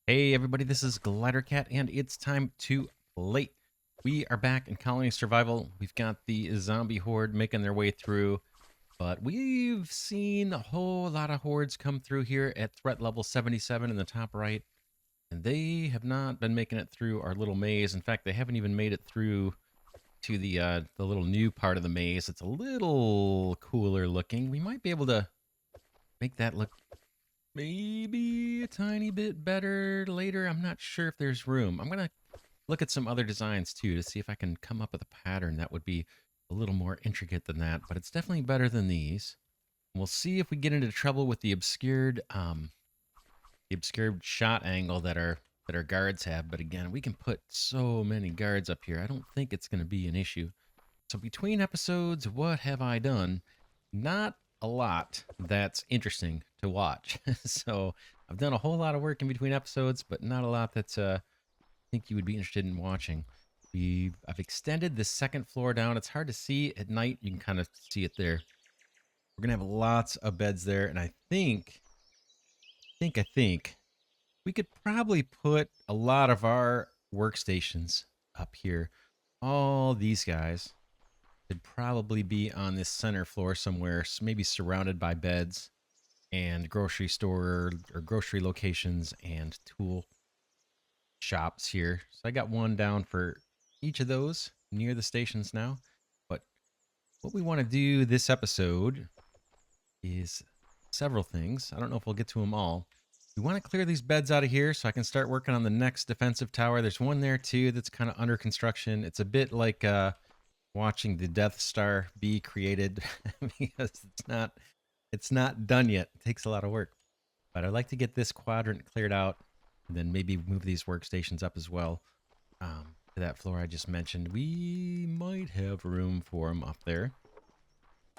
Hey everybody, this is Glidercat, and it's time to play. We are back in Colony Survival. We've got the zombie horde making their way through, but we've seen a whole lot of hordes come through here at threat level 77 in the top right, and they have not been making it through our little maze. In fact, they haven't even made it through to the little new part of the maze. It's a little cooler looking. We might be able to make that look maybe a tiny bit better later. I'm not sure if there's room. I'm going to look at some other designs too to see if I can come up with a pattern that would be a little more intricate than that, but it's definitely better than these. We'll see if we get into trouble with the obscured shot angle that our guards have, but again, we can put so many guards up here. I don't think it's going to be an issue. So between episodes, what have I done? Not a lot that's interesting to watch. So I've done a whole lot of work in between episodes, but not a lot that I think you would be interested in watching. I've extended the second floor down. It's hard to see at night. You can kind of see it there. We're gonna have lots of beds there, and I think we could probably put a lot of our workstations up here. All these guys could probably be on this center floor somewhere, maybe surrounded by beds and grocery store or grocery locations and tool shops here. So I got one down for each of those near the stations now. But what we want to do this episode is several things. I don't know if we'll get to them all. We want to clear these beds out of here so I can start working on the next defensive tower. There's one there too that's kind of under construction. It's a bit like watching the Death Star be created because it's not done yet. It takes a lot of work. But I'd like to get this quadrant cleared out and then maybe move these workstations up as well to that floor I just mentioned. We might have room for them up there.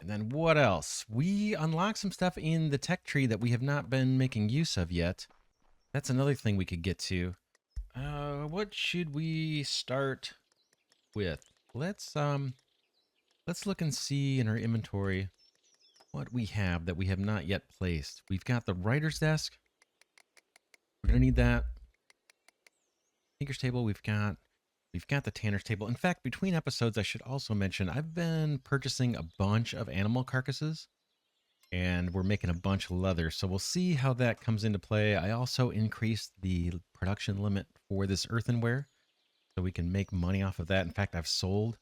And then what else? We unlocked some stuff in the tech tree that we have not been making use of yet. That's another thing we could get to. What should we start with? Let's look and see in our inventory what we have that we have not yet placed. We've got the writer's desk. We're gonna need that. Tinker's table. We've got the tanner's table. In fact, between episodes, I should also mention I've been purchasing a bunch of animal carcasses, and we're making a bunch of leather. So we'll see how that comes into play. I also increased the production limit for this earthenware, so we can make money off of that. In fact, I've sold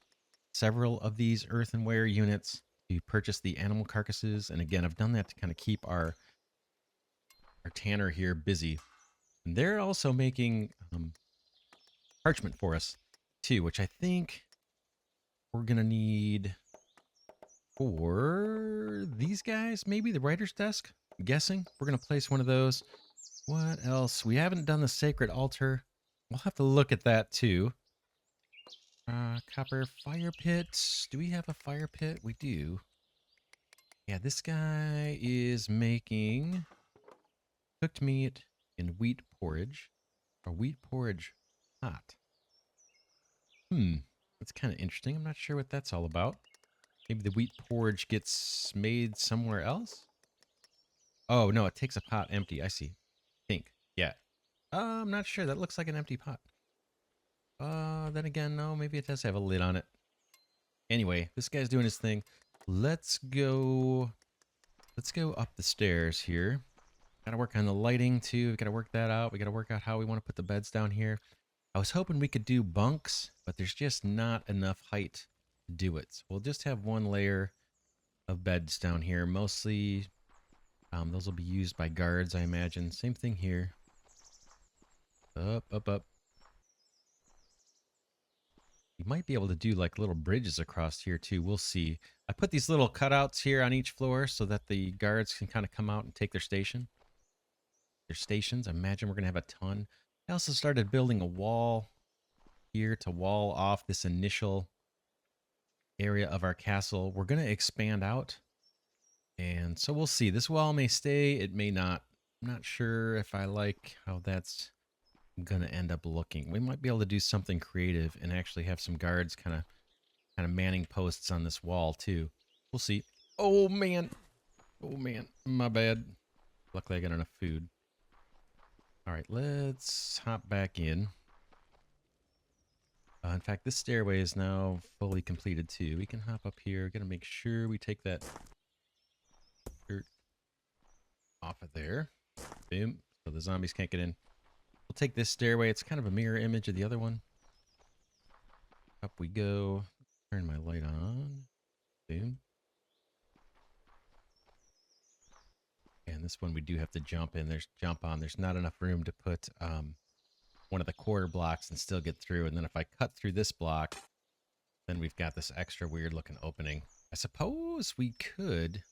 several of these earthenware units to purchase the animal carcasses, and again, I've done that to kind of keep our tanner here busy. And they're also making parchment for us too, which I think we're gonna need for these guys. Maybe the writer's desk. I'm guessing we're gonna place one of those. What else? We haven't done the sacred altar. We'll have to look at that too. Copper fire pit. Do we have a fire pit? We do. Yeah, this guy is making cooked meat and wheat porridge. Or wheat porridge hot. That's kind of interesting. I'm not sure what that's all about. Maybe the wheat porridge gets made somewhere else? Oh, no, it takes a pot empty. I see. Think. Yeah. I'm not sure. That looks like an empty pot. Then again, no, maybe it does have a lid on it. Anyway, this guy's doing his thing. Let's go up the stairs here. Gotta work on the lighting too. We gotta work that out. We gotta work out how we want to put the beds down here. I was hoping we could do bunks, but there's just not enough height to do it. So we'll just have one layer of beds down here. Mostly, those will be used by guards, I imagine. Same thing here. Up, up, up. You might be able to do like little bridges across here too. We'll see. I put these little cutouts here on each floor so that the guards can kind of come out and take their stations. I imagine we're going to have a ton. I also started building a wall here to wall off this initial area of our castle. We're going to expand out. And so we'll see. This wall may stay. It may not. I'm not sure if I like how that's going to end up looking. We might be able to do something creative and actually have some guards kind of manning posts on this wall too. We'll see. Oh man. My bad. Luckily I got enough food. All right, let's hop back in. In fact, this stairway is now fully completed too. We can hop up here. Gotta make sure we take that dirt off of there. Boom. So the zombies can't get in. We'll take this stairway. It's kind of a mirror image of the other one. Up we go. Turn my light on. Boom. And this one we do have to jump in. Jump on. There's not enough room to put one of the quarter blocks and still get through. And then if I cut through this block, then we've got this extra weird looking opening. I suppose we could,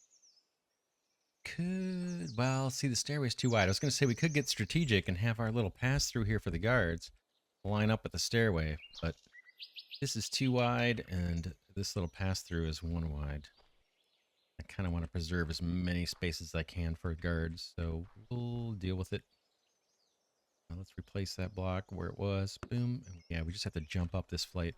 well, see, the stairway's too wide. I was going to say we could get strategic and have our little pass through here for the guards line up with the stairway, but this is too wide and this little pass through is one wide. I kind of want to preserve as many spaces as I can for guards, so we'll deal with it. Now let's replace that block where it was. Boom. And yeah, we just have to jump up this flight.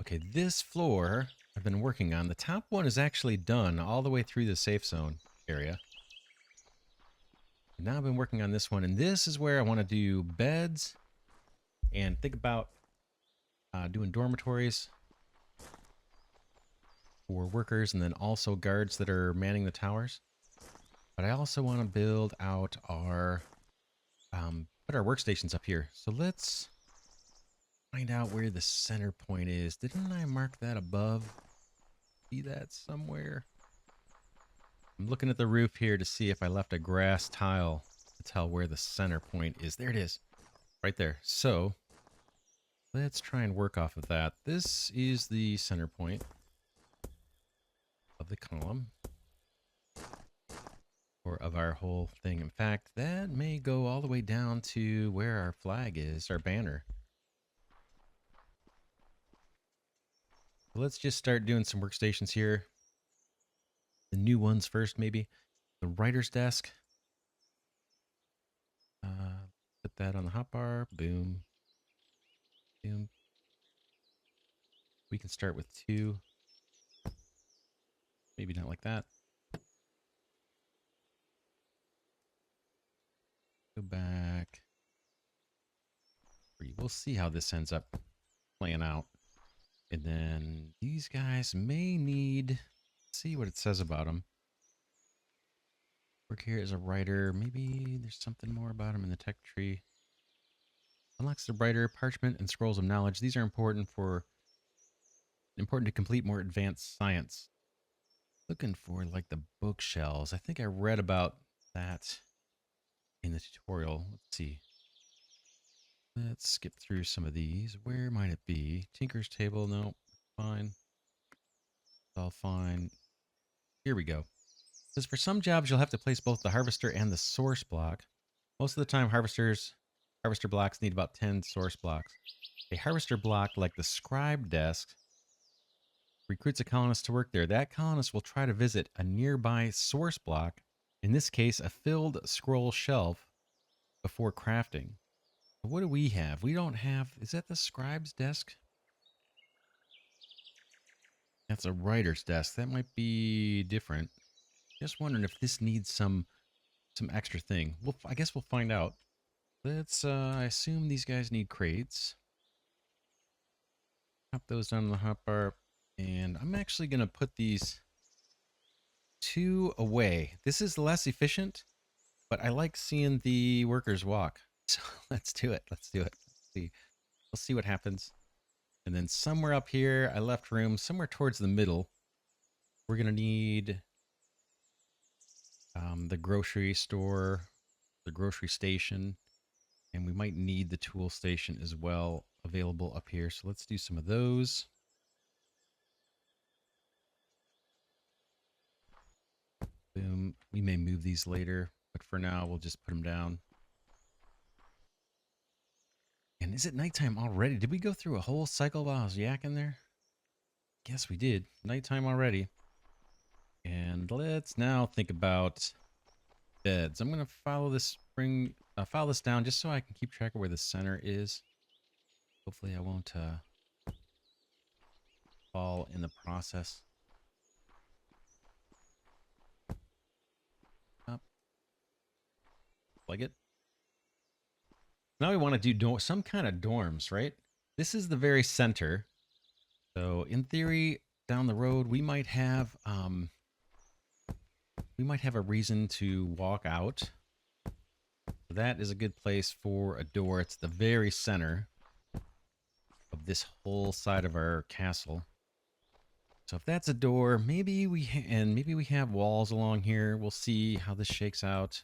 Okay, this floor I've been working on. The top one is actually done all the way through the safe zone area. And now I've been working on this one, and this is where I want to do beds and think about doing dormitories for workers and then also guards that are manning the towers. But I also want to build out our put our workstations up here. So let's find out where the center point is. Didn't I mark that above? See that somewhere? I'm looking at the roof here to see if I left a grass tile to tell where the center point is. There it is. Right there. So let's try and work off of that. This is the center point of the column or of our whole thing. In fact, that may go all the way down to where our flag is, our banner. Let's just start doing some workstations here. The new ones first, maybe. The writer's desk. Put that on the hotbar. Boom. Boom. We can start with 2. Maybe not like that. Go back. 3. We'll see how this ends up playing out. And then these guys may need... see what it says about them. Work here as a writer. Maybe there's something more about him in the tech tree. Unlocks the writer, parchment, and scrolls of knowledge. These are important to complete more advanced science. Looking for like the bookshelves. I think I read about that in the tutorial. Let's see. Let's skip through some of these. Where might it be? Tinker's table. No, fine. It's all fine. Here we go. It says for some jobs, you'll have to place both the harvester and the source block. Most of the time, harvester blocks need about 10 source blocks. A harvester block, like the scribe desk, recruits a colonist to work there. That colonist will try to visit a nearby source block, in this case, a filled scroll shelf, before crafting. What do we have? We don't have... is that the scribe's desk? That's a writer's desk. That might be different. Just wondering if this needs some extra thing. I guess we'll find out. Let's, I assume these guys need crates. Pop those down in the hotbar. And I'm actually going to put these 2 away. This is less efficient, but I like seeing the workers walk. So let's do it. Let's do it. We'll see what happens. And then somewhere up here, I left room somewhere towards the middle. We're going to need the grocery store, the grocery station, and we might need the tool station as well available up here. So let's do some of those. Boom. We may move these later, but for now, we'll just put them down. And is it nighttime already? Did we go through a whole cycle while I was yakking there? Guess we did. Nighttime already. And let's now think about beds. I'm going to follow this follow this down just so I can keep track of where the center is. Hopefully I won't fall in the process. Up. Like it. Now we want to do some kind of dorms, right? This is the very center. So in theory, down the road, we might have a reason to walk out. That is a good place for a door. It's the very center of this whole side of our castle. So if that's a door, maybe we have walls along here. We'll see how this shakes out.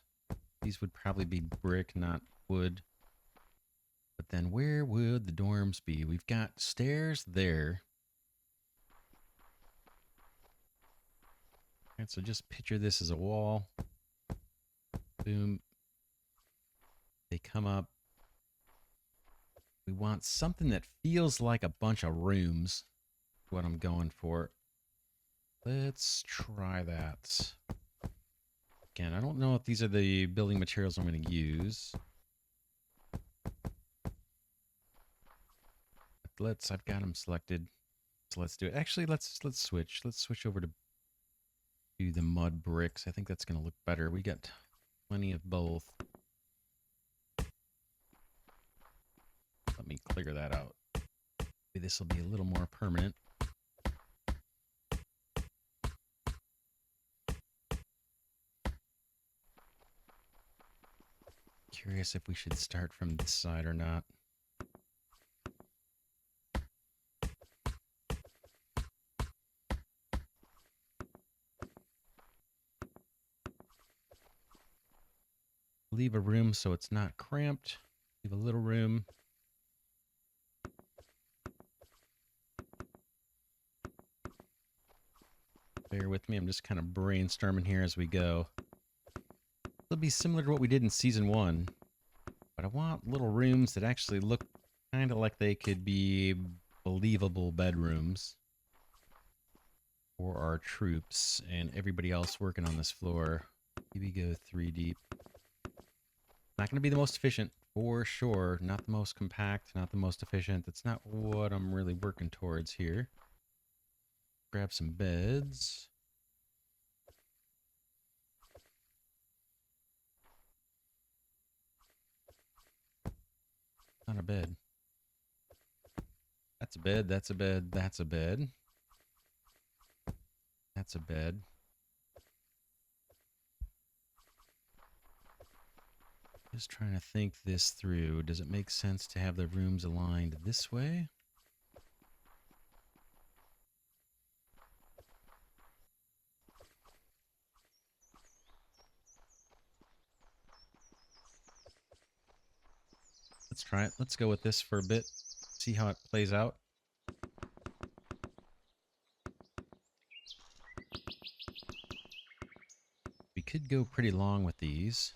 These would probably be brick, not wood. But then where would the dorms be? We've got stairs there. And so just picture this as a wall. Boom. They come up. We want something that feels like a bunch of rooms. What I'm going for. Let's try that. Again, I don't know if these are the building materials I'm going to use. But I've got them selected. So let's do it. Actually, let's switch. Let's switch over to the mud bricks. I think that's going to look better. We got plenty of both. Let me clear that out. Maybe this will be a little more permanent. Curious if we should start from this side or not. Leave a room so it's not cramped. Leave a little room. Bear with me, I'm just kind of brainstorming here as we go. It'll be similar to what we did in Season 1. But I want little rooms that actually look kind of like they could be believable bedrooms for our troops and everybody else working on this floor. Maybe go 3 deep. Not going to be the most efficient, for sure. Not the most compact, not the most efficient. That's not what I'm really working towards here. Grab some beds. Not a bed. That's a bed, that's a bed, that's a bed. That's a bed. Just trying to think this through. Does it make sense to have the rooms aligned this way? Let's try it. Let's go with this for a bit. See how it plays out. We could go pretty long with these.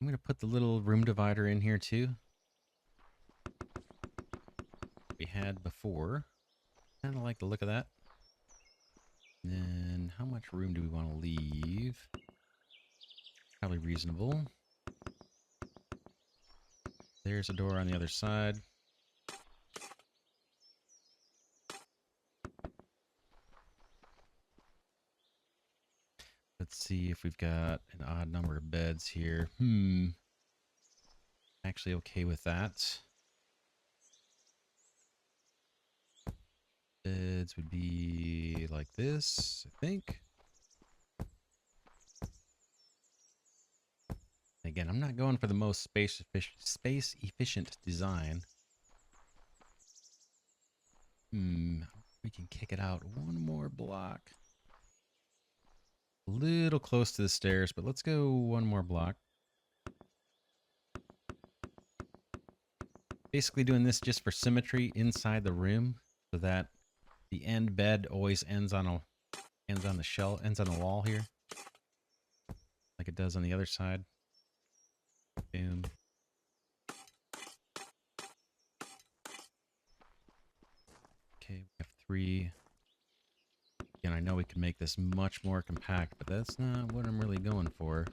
I'm going to put the little room divider in here too. We had before. Kind of like the look of that. And then how much room do we want to leave? Probably reasonable. There's a door on the other side. Let's see if we've got an odd number of beds here. Actually okay with that. Beds would be like this, I think. Again, I'm not going for the most space efficient design. We can kick it out one more block. A little close to the stairs, but let's go one more block. Basically doing this just for symmetry inside the room, so that the end bed always ends on the wall here, like it does on the other side. Boom. Okay, we have 3. Again, I know we can make this much more compact, but that's not what I'm really going for.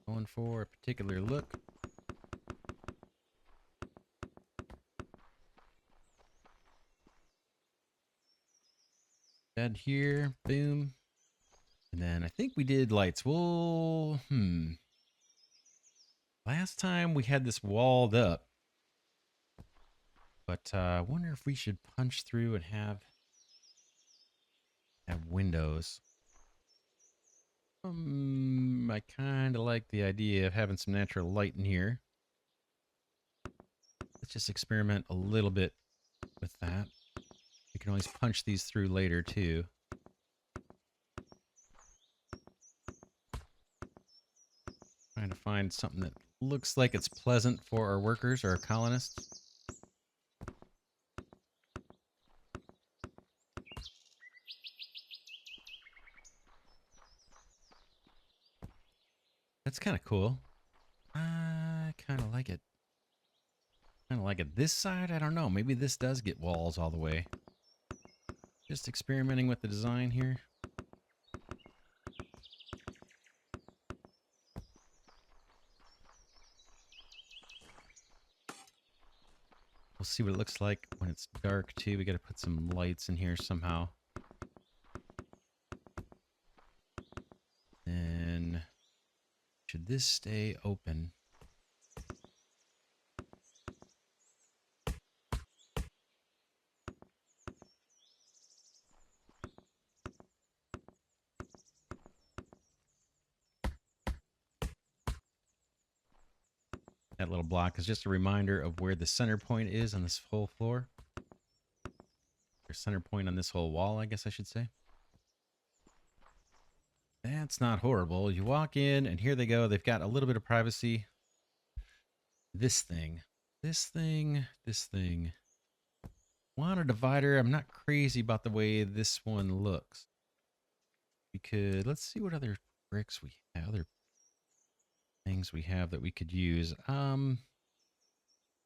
Going for a particular look. Bed here, boom. And then I think we did lights. Well, Last time we had this walled up, but I wonder if we should punch through and have windows. I kind of like the idea of having some natural light in here. Let's just experiment a little bit with that. We can always punch these through later too. Trying to find something that looks like it's pleasant for our workers or our colonists. That's kind of cool. I kind of like it. Kind of like it. This side, I don't know. Maybe this does get walls all the way. Just experimenting with the design here. We'll see what it looks like when it's dark too. We got to put some lights in here somehow. Then should this stay open? That little block is just a reminder of where the center point is on this whole floor. Or center point on this whole wall, I guess I should say. That's not horrible. You walk in and here they go. They've got a little bit of privacy. This thing. Want a divider. I'm not crazy about the way this one looks. We could, let's see what other bricks we have, other things we have that we could use.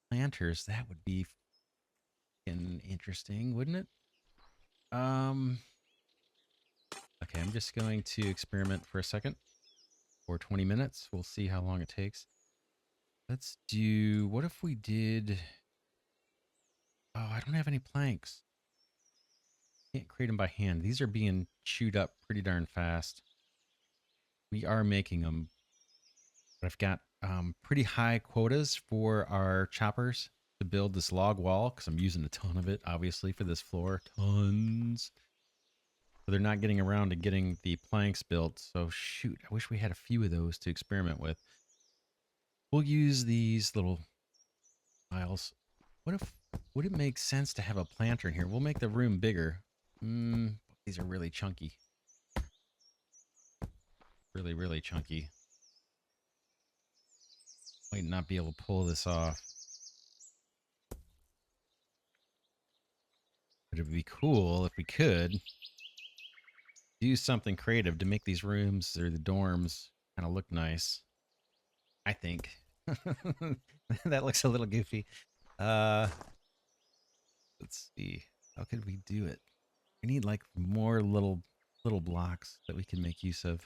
Planters, that would be interesting, wouldn't it? Okay, I'm just going to experiment for a second. For 20 minutes. We'll see how long it takes. Let's do, what if we did, oh, I don't have any planks. Can't create them by hand. These are being chewed up pretty darn fast. We are making them. But I've got pretty high quotas for our choppers to build this log wall because I'm using a ton of it, obviously, for this floor. Tons. So they're not getting around to getting the planks built. So shoot, I wish we had a few of those to experiment with. We'll use these little tiles. Would it make sense to have a planter in here? We'll make the room bigger. These are really chunky. Really, really chunky. Might not be able to pull this off. But it would be cool if we could do something creative to make these rooms or the dorms kind of look nice. I think. That looks a little goofy. Let's see. How could we do it? We need like more little blocks that we can make use of.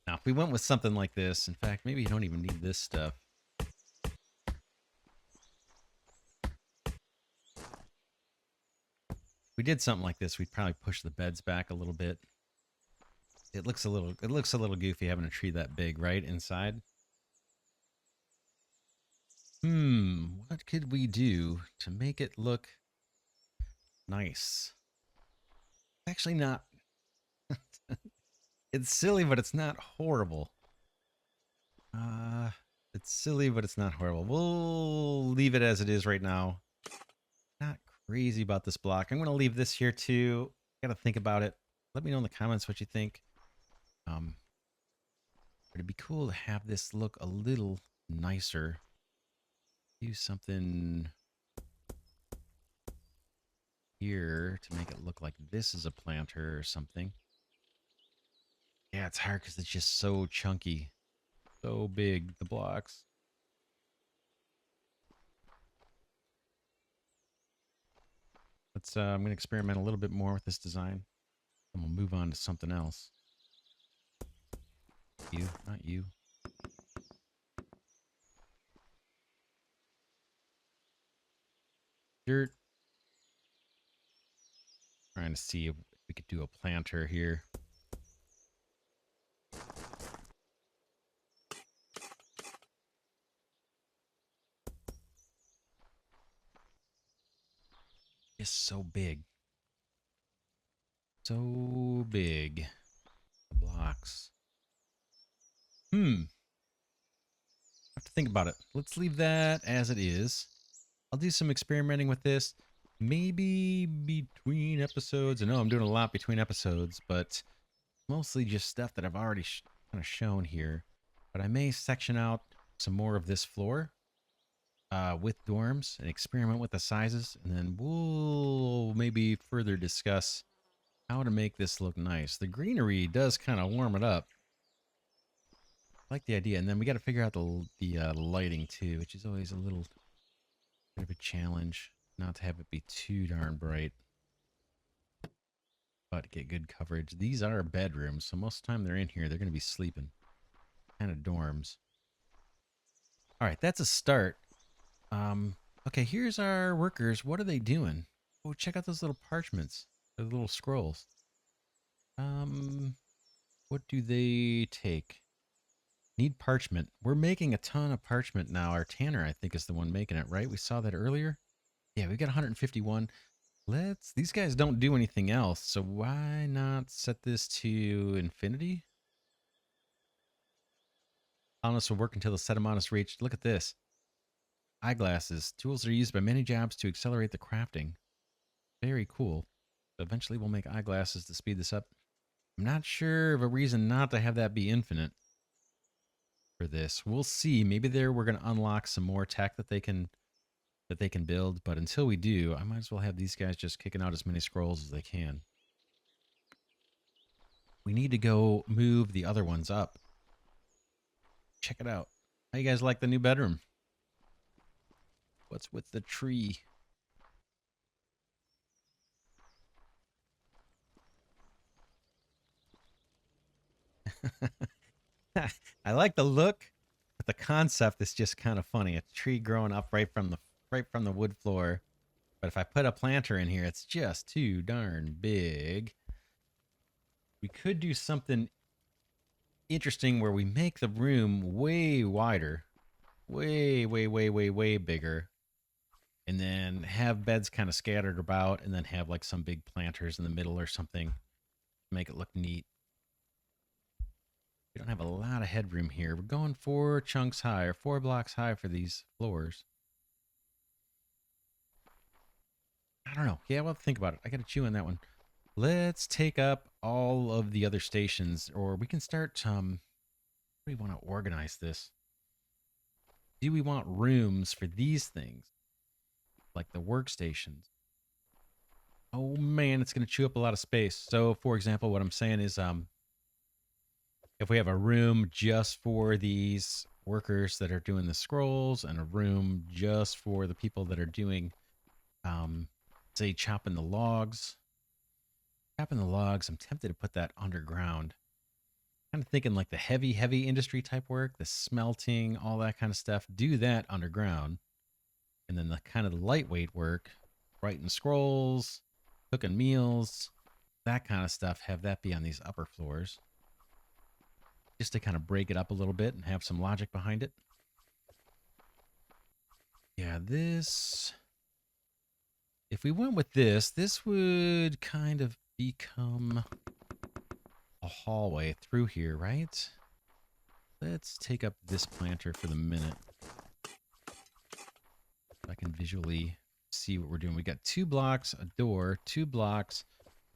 Now, if we went with something like this, in fact, maybe you don't even need this stuff. If we did something like this, we'd probably push the beds back a little bit. It looks a little goofy having a tree that big, right, inside. What could we do to make it look nice? Actually not. It's silly, but it's not horrible. It's silly, but it's not horrible. We'll leave it as it is right now. Not crazy about this block. I'm going to leave this here too. Got to think about it. Let me know in the comments what you think. It'd be cool to have this look a little nicer. Use something here to make it look like this is a planter or something. Yeah, it's hard because it's just so chunky. So big, the blocks. Let's, I'm going to experiment a little bit more with this design. And we'll move on to something else. You, not you. dirt. Trying to see if we could do a planter here. It's so big. So big. The blocks. Have to think about it. Let's leave that as it is. I'll do some experimenting with this. Maybe between episodes. I know I'm doing a lot between episodes, but mostly just stuff that I've already kind of shown here. But I may section out some more of this floor with dorms and experiment with the sizes. And then we'll maybe further discuss how to make this look nice. The greenery does kind of warm it up. I like the idea. And then we got to figure out the lighting too, which is always a little bit of a challenge. Not to have it be too darn bright, but get good coverage. These are bedrooms, so most of the time they're in here, they're going to be sleeping. Kind of dorms. All right, that's a start. Okay, here's our workers. What are they doing? Oh, check out those little parchments, the little scrolls. What do they take? Need parchment. We're making a ton of parchment now. Our tanner, I think, is the one making it, right? We saw that earlier. Yeah, we got 151. These guys don't do anything else, so why not set this to infinity? Colonists will work until the set amount is reached. Look at this. Eyeglasses. Tools are used by many jobs to accelerate the crafting. Very cool. Eventually we'll make eyeglasses to speed this up. I'm not sure of a reason not to have that be infinite for this. We'll see. Maybe we're going to unlock some more tech that they can build, but until we do, I might as well have these guys just kicking out as many scrolls as they can. We need to go move the other ones up. Check it out. How you guys like the new bedroom? What's with the tree? I like the look, but the concept is just kind of funny. A tree growing up right from the wood floor. But if I put a planter in here, it's just too darn big. We could do something interesting where we make the room way wider. Way, way, way, way, way bigger. And then have beds kind of scattered about, and then have like some big planters in the middle or something. Make it look neat. We don't have a lot of headroom here. We're going 4 chunks high, or 4 blocks high for these floors. I don't know. Yeah, well, think about it. I got to chew on that one. Let's take up all of the other stations, or we can start, how do we want to organize this? Do we want rooms for these things? Like the workstations? Oh man, it's going to chew up a lot of space. So, for example, what I'm saying is, if we have a room just for these workers that are doing the scrolls, and a room just for the people that are doing, say, chopping the logs. Chopping the logs, I'm tempted to put that underground. Kind of thinking like the heavy industry type work, the smelting, all that kind of stuff. Do that underground. And then the kind of lightweight work, writing scrolls, cooking meals, that kind of stuff, have that be on these upper floors. Just to kind of break it up a little bit and have some logic behind it. Yeah, this... If we went with this, this would kind of become a hallway through here, right? Let's take up this planter for the minute. I can visually see what we're doing. We got 2 blocks, a door, 2 blocks,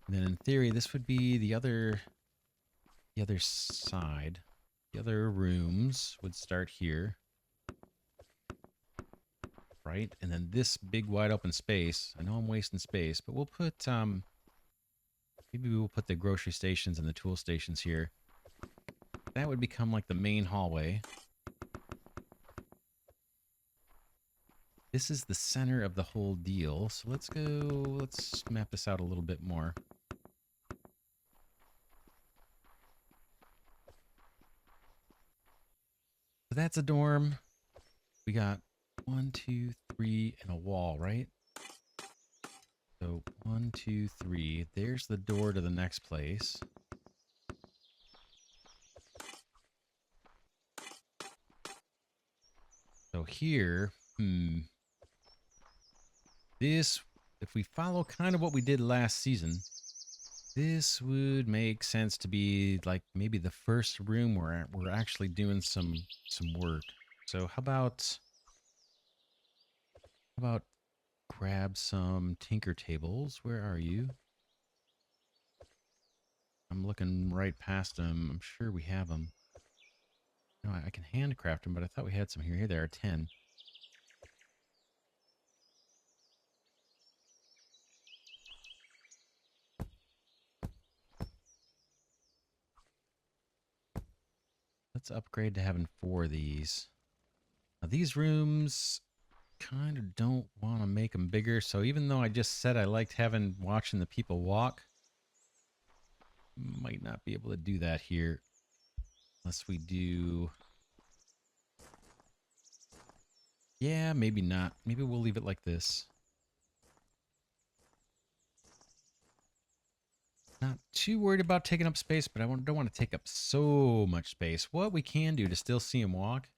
and then in theory, this would be the other side. The other rooms would start here. Right? And then this big wide open space. I know I'm wasting space, but we'll put, maybe we'll put the grocery stations and the tool stations here. That would become like the main hallway. This is the center of the whole deal. So let's map this out a little bit more. So that's a dorm. We got 1, 2, 3, and a wall, right? So 1, 2, 3. There's the door to the next place. So here, this, if we follow kind of what we did last season, this would make sense to be like maybe the first room where we're actually doing some work. So how about grab some tinker tables? Where are you? I'm looking right past them. I'm sure we have them. No, I can handcraft them, but I thought we had some here. Here there are 10. Let's upgrade to having 4 of these. Now these rooms kind of don't want to make them bigger. So even though I just said I liked watching the people walk, might not be able to do that here. Unless we do... Yeah, maybe not. Maybe we'll leave it like this. Not too worried about taking up space, but don't want to take up so much space. What we can do to still see him walk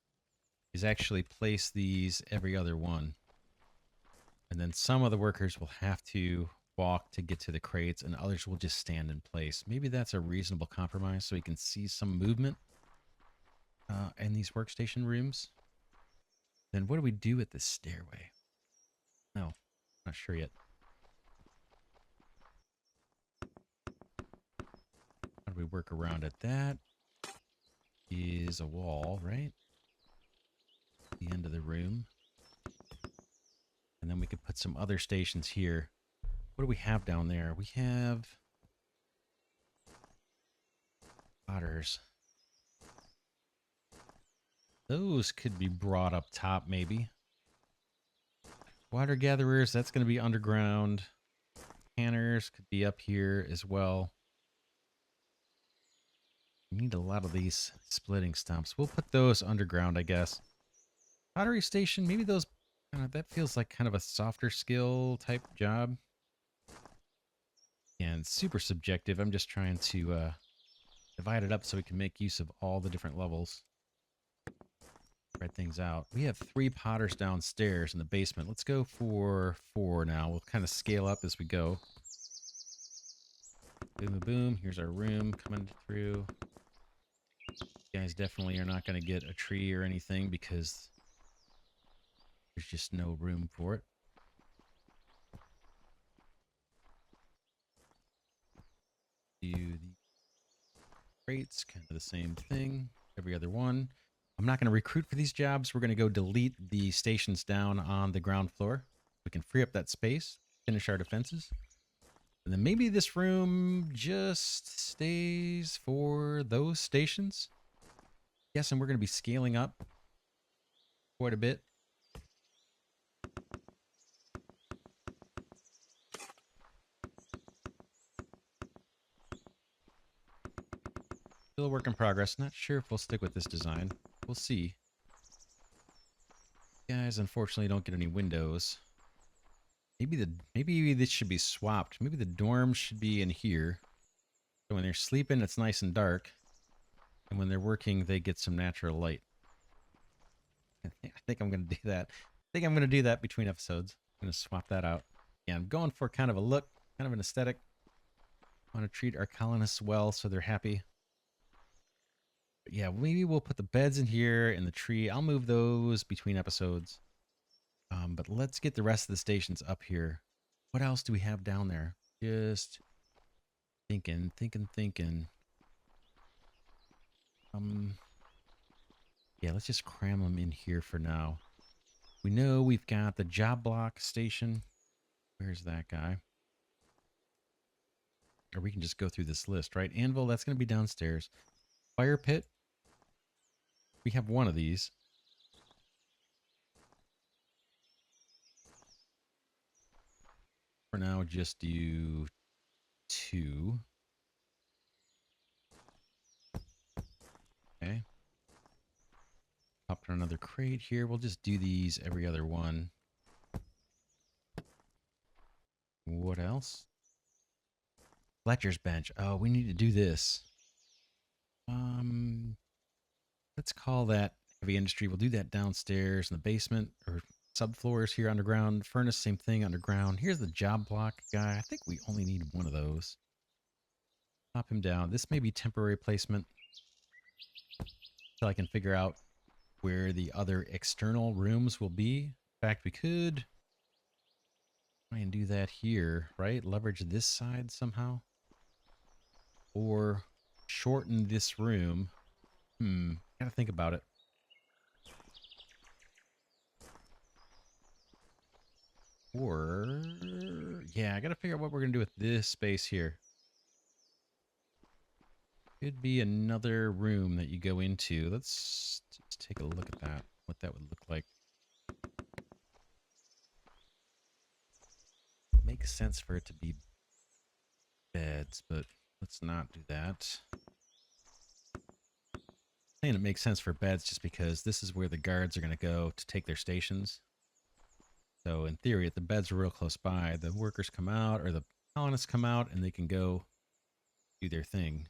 is actually place these every other one. And then some of the workers will have to walk to get to the crates, and others will just stand in place. Maybe that's a reasonable compromise so we can see some movement in these workstation rooms. Then what do we do with this stairway? No, not sure yet. How do we work around it? That is a wall, right? The end of the room. And then we could put some other stations here. What do we have down there? We have otters. Those could be brought up top, maybe. Water gatherers, that's going to be underground. Canners could be up here as well. We need a lot of these splitting stumps. We'll put those underground, I guess. Pottery station, maybe those... that feels like kind of a softer skill type job. And super subjective. I'm just trying to divide it up so we can make use of all the different levels. Spread things out. We have 3 potters downstairs in the basement. Let's go for 4 now. We'll kind of scale up as we go. Boom, boom, boom. Here's our room coming through. You guys definitely are not going to get a tree or anything because there's just no room for it. Do the crates, kind of the same thing. Every other one. I'm not going to recruit for these jobs. We're going to go delete the stations down on the ground floor. We can free up that space, finish our defenses. And then maybe this room just stays for those stations. Yes, and we're going to be scaling up quite a bit. Still a work in progress. Not sure if we'll stick with this design. We'll see. Guys, unfortunately, don't get any windows. Maybe this should be swapped. Maybe the dorms should be in here. So when they're sleeping, it's nice and dark. And when they're working, they get some natural light. I think I'm going to do that. I think I'm going to do that between episodes. I'm going to swap that out. Yeah, I'm going for kind of a look, kind of an aesthetic. I want to treat our colonists well so they're happy. But yeah, maybe we'll put the beds in here and the tree. I'll move those between episodes. But let's get the rest of the stations up here. What else do we have down there? Just thinking. Yeah, let's just cram them in here for now. We know we've got the job block station. Where's that guy? Or we can just go through this list, right? Anvil, that's going to be downstairs. Fire pit. We have 1 of these. For now, just do 2. Okay. Pop in another crate here. We'll just do these every other one. What else? Fletcher's bench. Oh, we need to do this. Um, let's call that heavy industry. We'll do that downstairs in the basement or subfloors here underground. Furnace, same thing underground. Here's the job block guy. I think we only need one of those. Pop him down. This may be temporary placement until I can figure out where the other external rooms will be. In fact, we could try and do that here, right? Leverage this side somehow. Or shorten this room. Gotta think about it. Or, yeah, I gotta figure out what we're gonna do with this space here. Could be another room that you go into. Let's just take a look at that, what that would look like. Makes sense for it to be beds, but let's not do that. I think it makes sense for beds just because this is where the guards are going to go to take their stations. So in theory, if the beds are real close by, the workers come out or the colonists come out and they can go do their thing,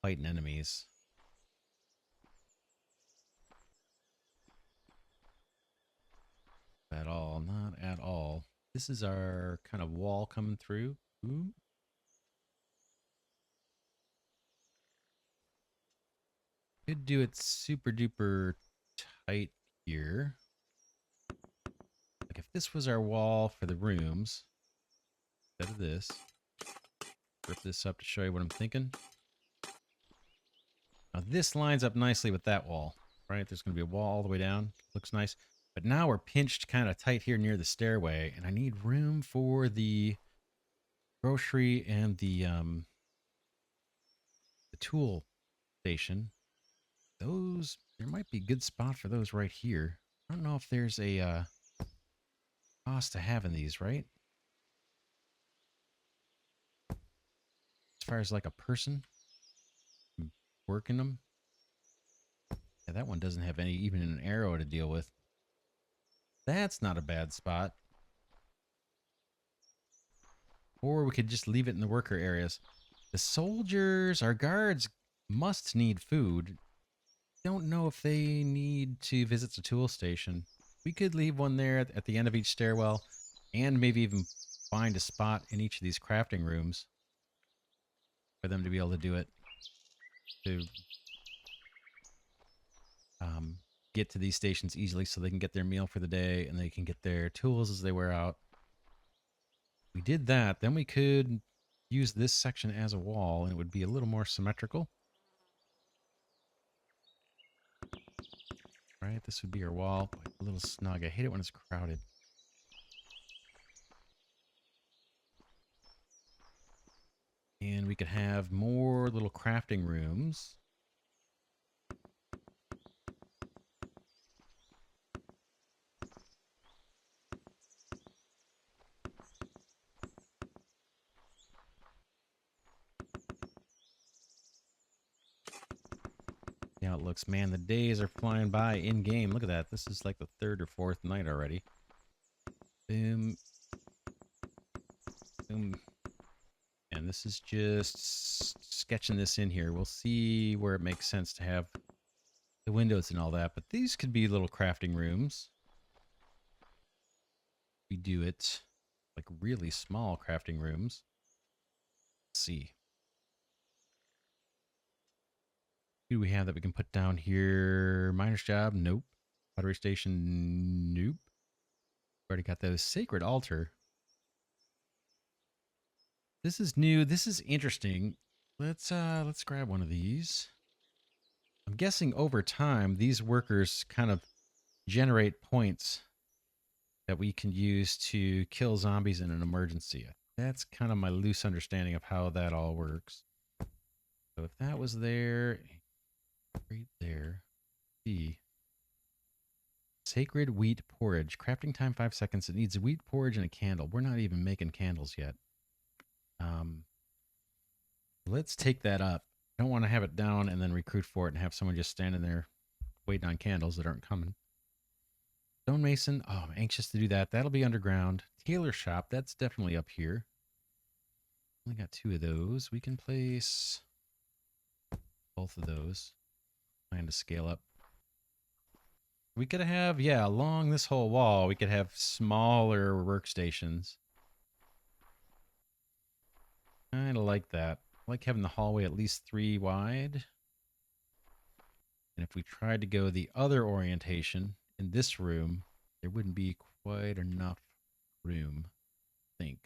fighting enemies. At all, not at all. This is our kind of wall coming through. Ooh. Could do it super duper tight here. Like if this was our wall for the rooms, instead of this, rip this up to show you what I'm thinking. Now this lines up nicely with that wall, right? There's going to be a wall all the way down. Looks nice. But now we're pinched kind of tight here near the stairway, and I need room for the grocery and the tool station. Those, there might be a good spot for those right here. I don't know if there's a cost to having these, right? As far as like a person working them. Yeah, that one doesn't have any, even an arrow to deal with. That's not a bad spot. Or we could just leave it in the worker areas. The soldiers, our guards, must need food. Don't know if they need to visit the tool station. We could leave one there at the end of each stairwell and maybe even find a spot in each of these crafting rooms for them to be able to do it. To get to these stations easily so they can get their meal for the day and they can get their tools as they wear out. We did that, then we could use this section as a wall and it would be a little more symmetrical. Right, this would be our wall. Boy, a little snug. I hate it when it's crowded. And we could have more little crafting rooms. Yeah, it looks, man, the days are flying by in game. Look at that. This is like the third or fourth night already. Boom. Boom. And this is just sketching this in here. We'll see where it makes sense to have the windows and all that. But these could be little crafting rooms. We do it like really small crafting rooms. Let's see. Who do we have that we can put down here? Miner's job? Nope. Pottery station? Nope. Already got those. Sacred altar. This is new. This is interesting. Let's grab one of these. I'm guessing over time these workers kind of generate points that we can use to kill zombies in an emergency. That's kind of my loose understanding of how that all works. So if that was there, right there, see. Sacred wheat porridge. Crafting time 5 seconds. It needs wheat porridge and a candle. We're not even making candles yet. Let's take that up. I don't want to have it down and then recruit for it and have someone just standing there waiting on candles that aren't coming. Stonemason. Oh, I'm anxious to do that. That'll be underground. Tailor shop. That's definitely up here. Only got 2 of those. We can place both of those. Trying to scale up. We could have, yeah, along this whole wall, we could have smaller workstations. Kind of like that. I like having the hallway at least 3 wide. And if we tried to go the other orientation in this room, there wouldn't be quite enough room, I think.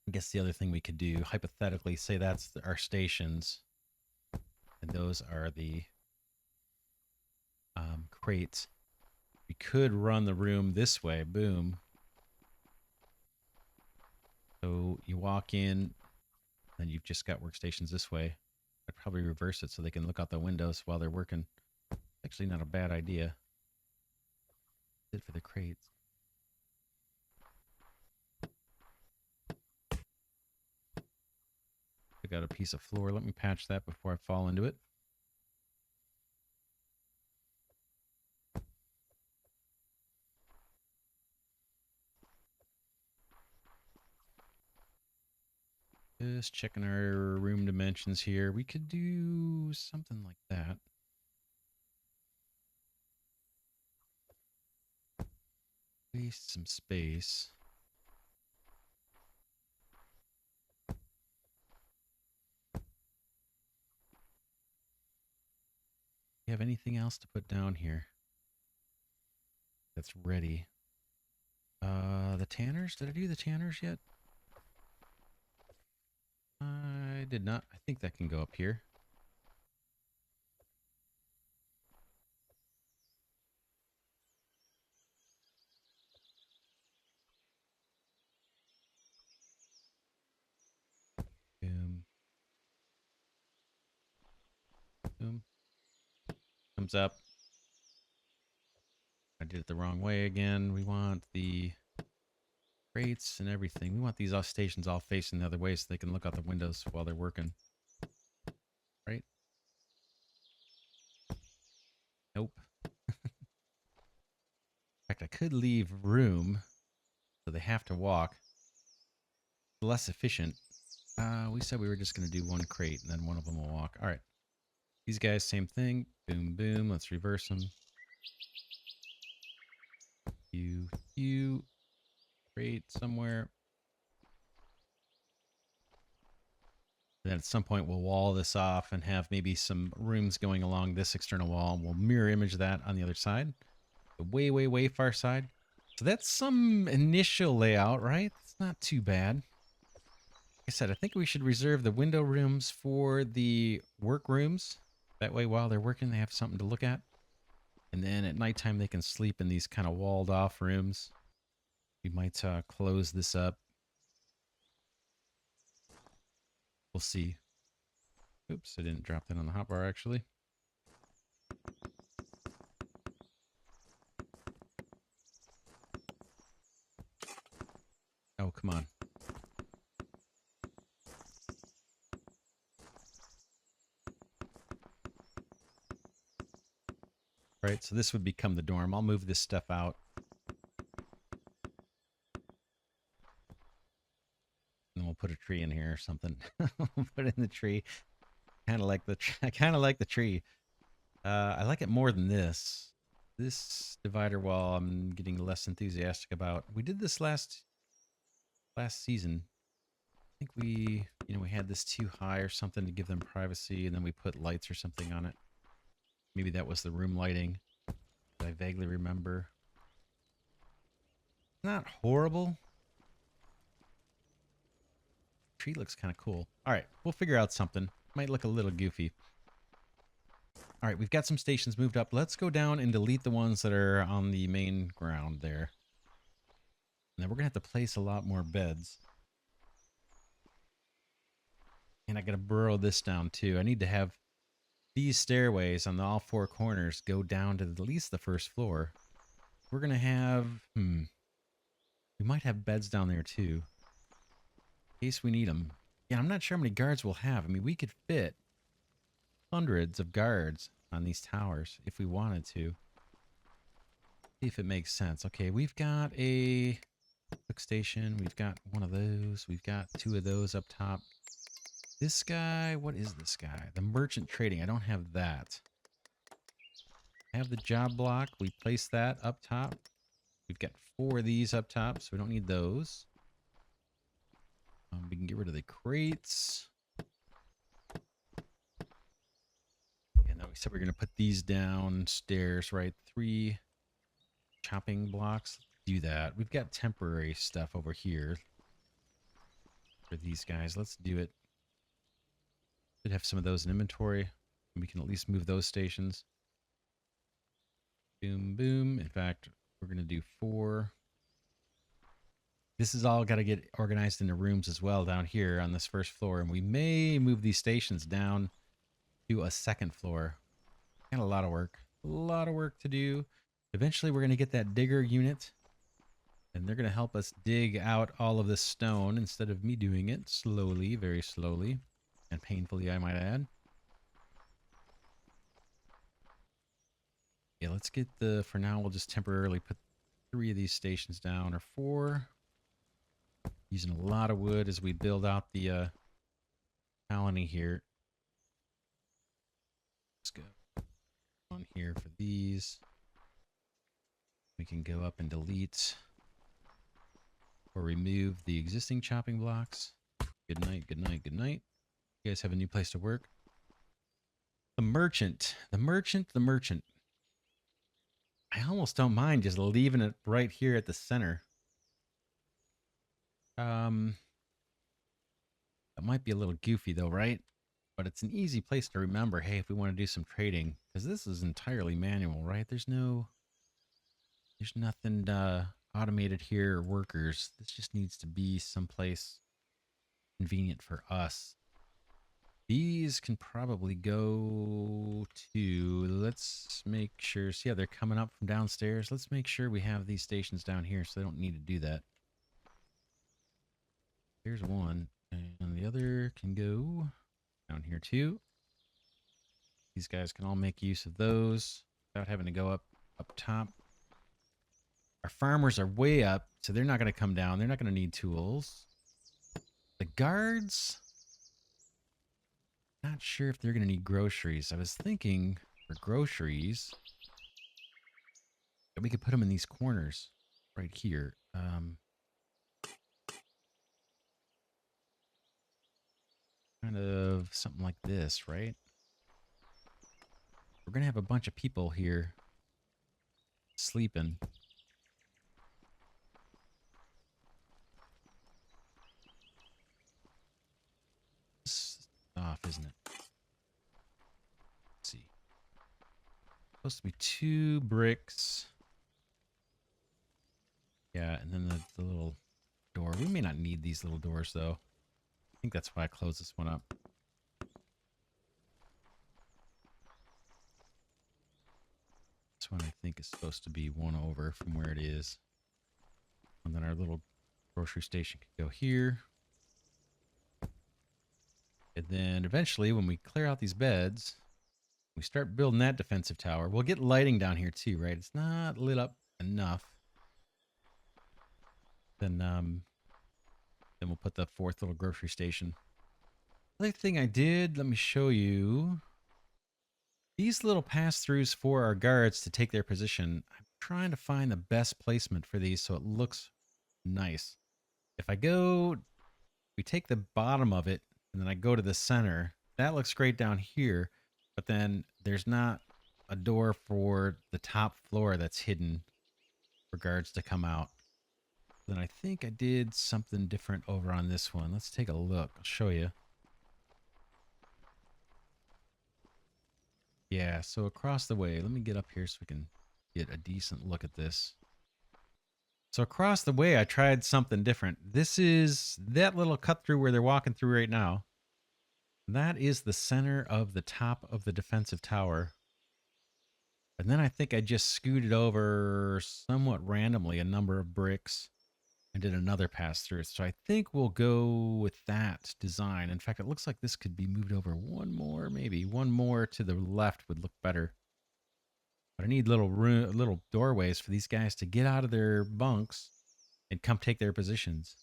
I guess the other thing we could do, hypothetically, say that's our stations, and those are the crates. We could run the room this way, boom. So you walk in, and you've just got workstations this way. I'd probably reverse it so they can look out the windows while they're working. Actually, not a bad idea. Good for the crates. I got a piece of floor. Let me patch that before I fall into it. Just checking our room dimensions here. We could do something like that. Waste some space. You have anything else to put down here that's ready? The tanners? Did I do the tanners yet? I did not. I think that can go up here. Boom. Boom. Comes up. I did it the wrong way again. We want the crates and everything. We want these stations all facing the other way so they can look out the windows while they're working. Right? Nope. In fact, I could leave room so they have to walk. Less efficient. We said we were just going to do 1 crate and then one of them will walk. All right. These guys, same thing. Boom, boom. Let's reverse them. You crate somewhere. And then at some point we'll wall this off and have maybe some rooms going along this external wall. And we'll mirror image that on the other side. The way, way, way far side. So that's some initial layout, right? It's not too bad. Like I said, I think we should reserve the window rooms for the work rooms. That way while they're working, they have something to look at. And then at nighttime, they can sleep in these kind of walled off rooms. We might close this up. We'll see. Oops, I didn't drop that on the hotbar, actually. Oh, come on. All right, so this would become the dorm. I'll move this stuff out. And we'll put a tree in here or something. We'll put in the tree. Kind of like the I kind of like the tree. I like it more than this. This divider wall I'm getting less enthusiastic about. We did this last season. I think we had this too high or something to give them privacy, and then we put lights or something on it. Maybe that was the room lighting that I vaguely remember. Not horrible. Tree looks kind of cool. All right, we'll figure out something. Might look a little goofy. All right, we've got some stations moved up. Let's go down and delete the ones that are on the main ground there. And then we're going to have to place a lot more beds. And I got to burrow this down too. I need to have these stairways on all 4 corners go down to at least the first floor. We're going to have... we might have beds down there too. In case we need them. Yeah, I'm not sure how many guards we'll have. I mean, we could fit hundreds of guards on these towers if we wanted to. See if it makes sense. Okay, we've got a cook station. We've got one of those. We've got two of those up top. This guy, what is this guy? The merchant trading. I don't have that. I have the job block. We place that up top. We've got 4 of these up top, so we don't need those. We can get rid of the crates. And then we said we're going to put these downstairs, right? 3 chopping blocks. Do that. We've got temporary stuff over here for these guys. Let's do it. Should have some of those in inventory. We can at least move those stations. Boom, boom. In fact, we're going to do 4. This is all got to get organized into rooms as well down here on this first floor. And we may move these stations down to a 2nd floor. Got a lot of work. A lot of work to do. Eventually, we're going to get that digger unit. And they're going to help us dig out all of this stone instead of me doing it slowly, very slowly. And painfully, I might add. Yeah, let's get the... For now, we'll just temporarily put 3 of these stations down, or 4. Using a lot of wood as we build out the colony here. Let's go on here for these. We can go up and delete or remove the existing chopping blocks. Good night, good night, good night. You guys have a new place to work. The merchant. The merchant, the merchant. I almost don't mind just leaving it right here at the center. That might be a little goofy though, right? But it's an easy place to remember, hey, if we want to do some trading, because this is entirely manual, right? There's nothing automated here or workers. This just needs to be someplace convenient for us. These can probably go to, let's make sure, see how they're coming up from downstairs. Let's make sure we have these stations down here so they don't need to do that. Here's one, and the other can go down here too. These guys can all make use of those without having to go up top. Our farmers are way up, so they're not going to come down. They're not going to need tools. The guards, not sure if they're going to need groceries. I was thinking for groceries that we could put them in these corners right here. Kind of something like this, right? We're going to have a bunch of people here sleeping. It's off, isn't it? Let's see. Supposed to be 2 bricks. Yeah, and then the little door. We may not need these little doors, though. I think that's why I closed this one up. This one I think is supposed to be 1 over from where it is. And then our little grocery station could go here. And then eventually, when we clear out these beds, we start building that defensive tower. We'll get lighting down here too, right? It's not lit up enough. Then we'll put the 4th little grocery station. Other thing I did, let me show you. These little pass-throughs for our guards to take their position. I'm trying to find the best placement for these so it looks nice. If we take the bottom of it, and then I go to the center, that looks great down here, but then there's not a door for the top floor that's hidden for guards to come out. Then I think I did something different over on this one. Let's take a look. I'll show you. Yeah, so across the way, let me get up here so we can get a decent look at this. So across the way, I tried something different. This is that little cut through where they're walking through right now. That is the center of the top of the defensive tower. And then I think I just scooted over somewhat randomly a number of bricks and did another pass through. So I think we'll go with that design. In fact, it looks like this could be moved over 1 more, maybe 1 more to the left would look better. But I need little doorways for these guys to get out of their bunks and come take their positions.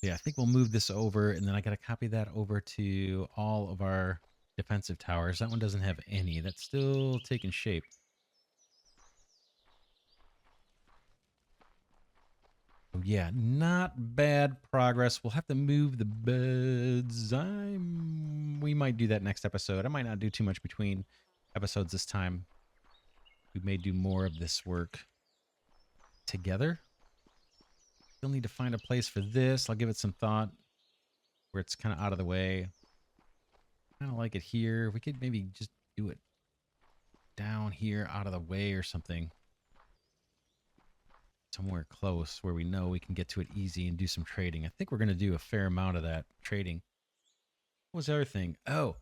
Yeah, I think we'll move this over, and then I got to copy that over to all of our defensive towers. That one doesn't have any. That's still taking shape. Oh, yeah, not bad progress. We'll have to move the beds. We might do that next episode. I might not do too much between episodes this time. We may do more of this work together. Still need to find a place for this. I'll give it some thought where it's kind of out of the way. Kind of like it here. We could maybe just do it down here out of the way or something. Somewhere close where we know we can get to it easy and do some trading. I think we're going to do a fair amount of that trading. What was the other thing? Oh.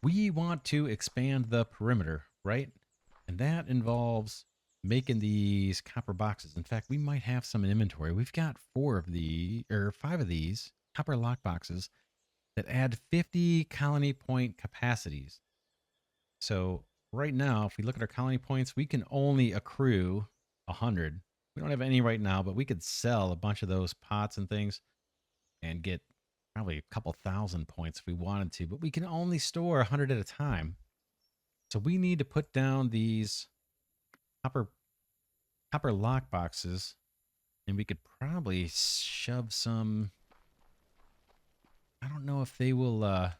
We want to expand the perimeter, right? And that involves making these copper boxes. In fact, we might have some in inventory. We've got 5 of these copper lock boxes that add 50 colony point capacities. So right now, if we look at our colony points, we can only accrue 100. We don't have any right now, but we could sell a bunch of those pots and things and get probably a couple thousand points if we wanted to, but we can only store 100 at a time. So we need to put down these copper lock boxes, and we could probably shove some. I don't know if they will. I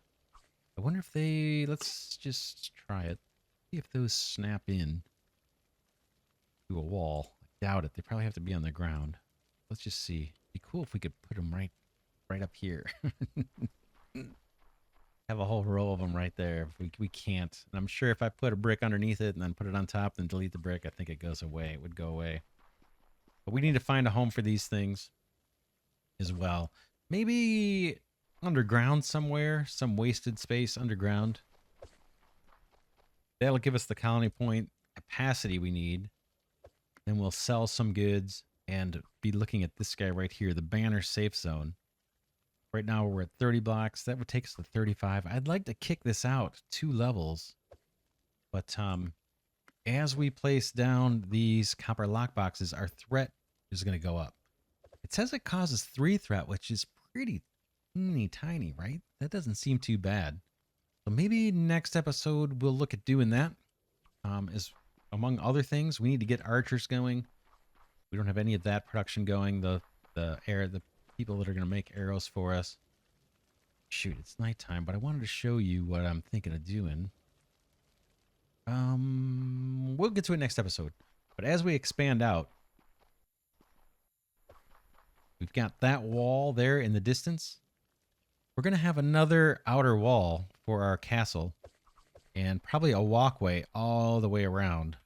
wonder if they. Let's just try it. See if those snap in to a wall. I doubt it. They probably have to be on the ground. Let's just see. It'd be cool if we could put them right up here. Have a whole row of them right there. We can't. And I'm sure if I put a brick underneath it and then put it on top and delete the brick, I think it goes away. It would go away. But we need to find a home for these things as well. Maybe underground somewhere, some wasted space underground. That'll give us the colony point capacity we need. Then we'll sell some goods and be looking at this guy right here, the banner safe zone. Right now we're at 30 blocks. That would take us to 35. I'd like to kick this out 2 levels. But as we place down these copper lock boxes, our threat is going to go up. It says it causes 3 threat, which is pretty tiny, right? That doesn't seem too bad. So maybe next episode we'll look at doing that. As among other things, we need to get archers going. We don't have any of that production going. The people that are going to make arrows for us. Shoot, it's nighttime, but I wanted to show you what I'm thinking of doing. We'll get to it next episode. But as we expand out, we've got that wall there in the distance. We're going to have another outer wall for our castle and probably a walkway all the way around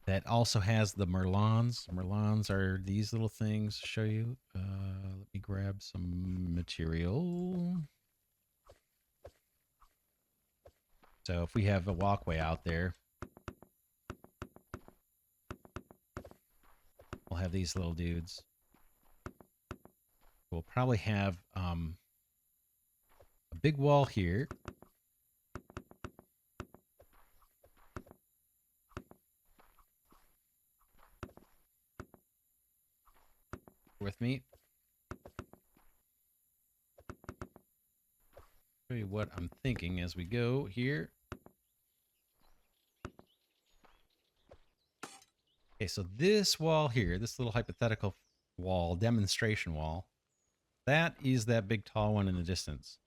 that also has the merlons. Merlons are these little things. Show you. Let me grab some material. So if we have a walkway out there, we'll have these little dudes. We'll probably have a big wall here. With me. Show you what I'm thinking as we go here. Okay, so this wall here, this little hypothetical wall, demonstration wall, that is that big tall one in the distance.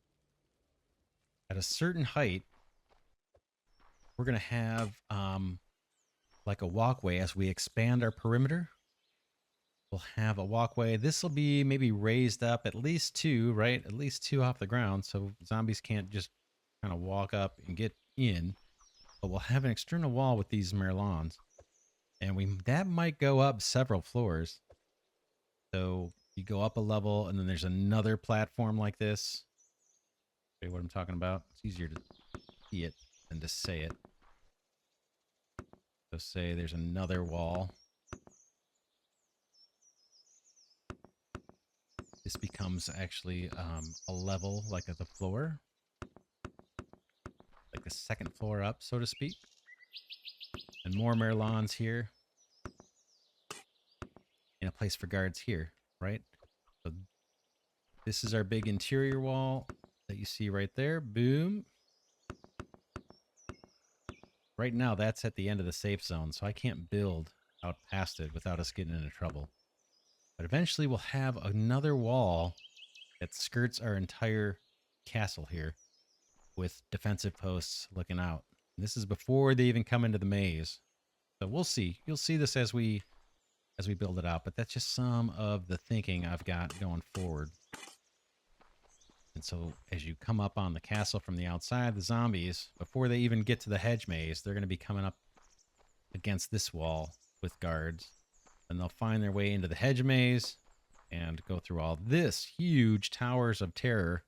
At a certain height, we're going to have like a walkway as we expand our perimeter. We'll have a walkway. This will be maybe raised up at least 2, right? At least 2 off the ground, so zombies can't just kind of walk up and get in. But we'll have an external wall with these merlons. And that might go up several floors. So you go up a level, and then there's another platform like this. See what I'm talking about? It's easier to see it than to say it. So say there's another wall. This becomes actually a level like at the floor. the second floor up, so to speak. And more Merlons here. And a place for guards here, right? So this is our big interior wall that you see right there. Boom. Right now, that's at the end of the safe zone, so I can't build out past it without us getting into trouble. But eventually we'll have another wall that skirts our entire castle here with defensive posts looking out. And this is before they even come into the maze. So we'll see. You'll see this as we build it out, but that's just some of the thinking I've got going forward. And so as you come up on the castle from the outside, the zombies, before they even get to the hedge maze, they're going to be coming up against this wall with guards. And they'll find their way into the hedge maze and go through all this huge towers of terror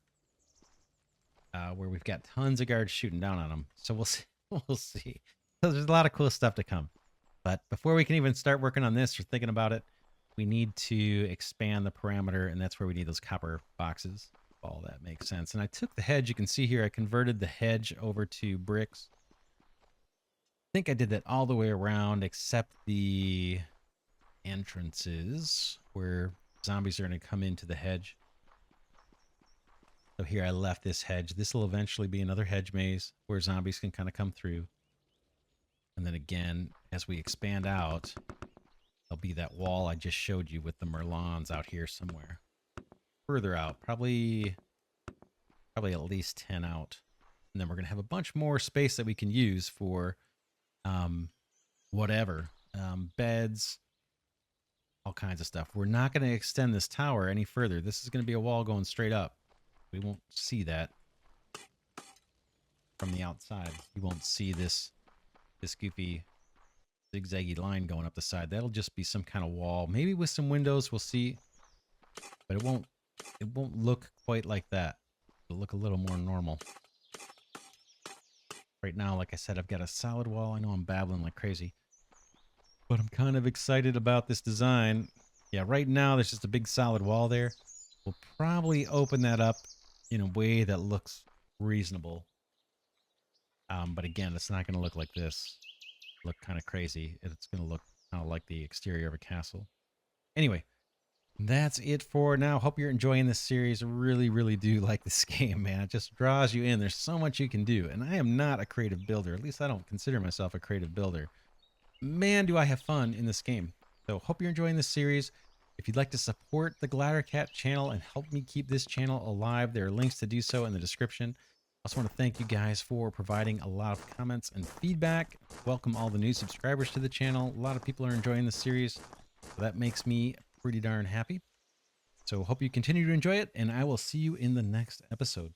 where we've got tons of guards shooting down on them. So we'll see. We'll see. So there's a lot of cool stuff to come. But before we can even start working on this or thinking about it, we need to expand the parameter, and that's where we need those copper boxes. All that makes sense. And I took the hedge. You can see here I converted the hedge over to bricks. I think I did that all the way around except the entrances where zombies are going to come into the hedge. So here I left this hedge. This will eventually be another hedge maze where zombies can kind of come through. And then again, as we expand out, there'll be that wall I just showed you with the Merlons out here somewhere. Further out, probably at least 10 out. And then we're going to have a bunch more space that we can use for whatever. Beds, all kinds of stuff. We're not going to extend this tower any further. This is going to be a wall going straight up. We won't see that from the outside. You won't see this goofy zigzaggy line going up the side. That'll just be some kind of wall. Maybe with some windows, we'll see. But it won't look quite like that. It'll look a little more normal. Right now, like I said, I've got a solid wall. I know I'm babbling like crazy, but I'm kind of excited about this design. Yeah, right now there's just a big solid wall there. We'll probably open that up in a way that looks reasonable. But again, it's not going to look like this. Look kind of crazy. It's going to look kind of like the exterior of a castle. Anyway, that's it for now. Hope you're enjoying this series. I really, really do like this game, man. It just draws you in. There's so much you can do. And I am not a creative builder. At least I don't consider myself a creative builder. Man, do I have fun in this game. So hope you're enjoying this series. If you'd like to support the Glidercat channel and help me keep this channel alive, there are links to do so in the description. I also want to thank you guys for providing a lot of comments and feedback. Welcome all the new subscribers to the channel. A lot of people are enjoying this series, so that makes me pretty darn happy. So hope you continue to enjoy it, and I will see you in the next episode.